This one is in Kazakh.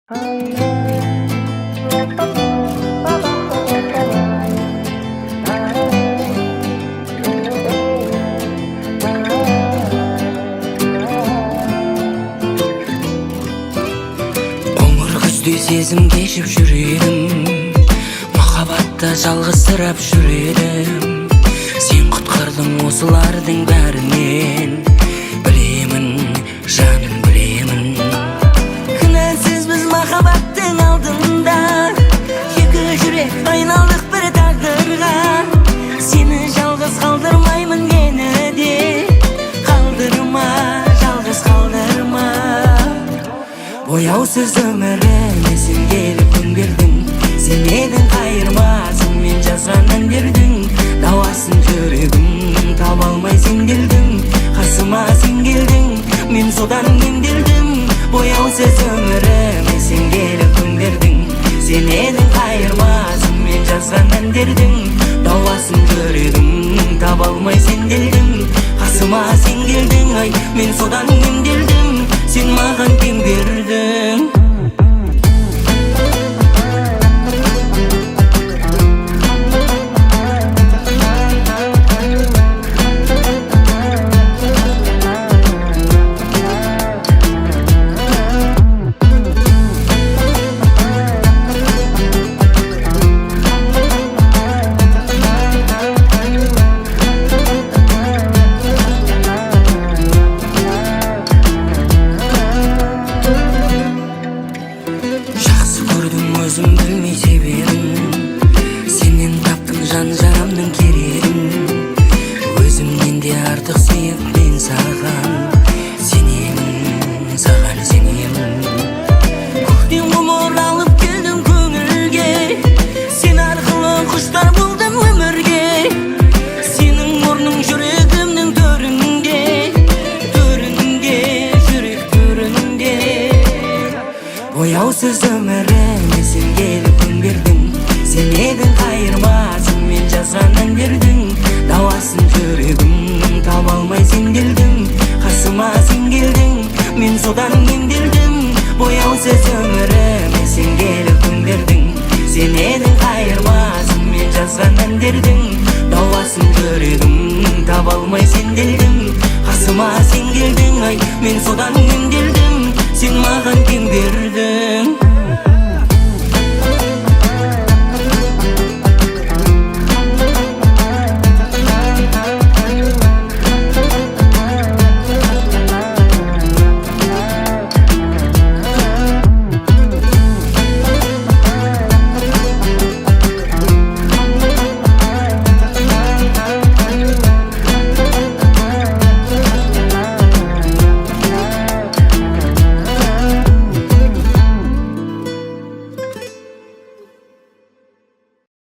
Сезім кешіп жүредім, махаббатта жалғызсырап жүредім. Сен құтқардың осылардың бәрінен, білемін, жаным білемін. Кінәсіз біз махаббаттың алдында, екі жүрек айналдық бір тағдырға. Сені жалғыз қалдырмаймын, мені де қалдырма, жалғыз қалдырма. Бояусыз өміріме сен келіп күн бердің, сен едің қайырмасын мен жазған әндердің. Дауасын жүрегім таба алмай сенделдім, қасыма сен келдің, мен содан емделдім. Бояусыз өміріме сен келіп күн бердің, сен едің қайырмасын мен жазған әндердің. Дауасын жүрегім таба алмай сенделдім, қасыма сен келдің, ай мен содан емделдім. Сен маған тең бердің. Өзім білмей себебін, сенен таптың жан жарамның керегін. Өзімнен де артық сүйіп мен саған сенемін, саған сенемін. Көктен ғұмыр алып келдің көңілге, сен арқылы құштар болдым өмірге. Сенің орның жүрегімнің төрінде, төрінде, жүрек төрінде. Бояусыз өміріме сен келіп күн бердің, сен едің қайырмасын мен жазған әндердің. Дауасын жүрегім таба алмай сенделдім, қасыма сен келдің, мен содан емделдім. Бояусыз өміріме сен келіп күн бердің, сен едің қайырмасын мен жазған әндердің. Дауасын жүрегім таба алмай сенделдім, қасыма сен келдің, ай мен содан емделдім. Сен маған тең бердің.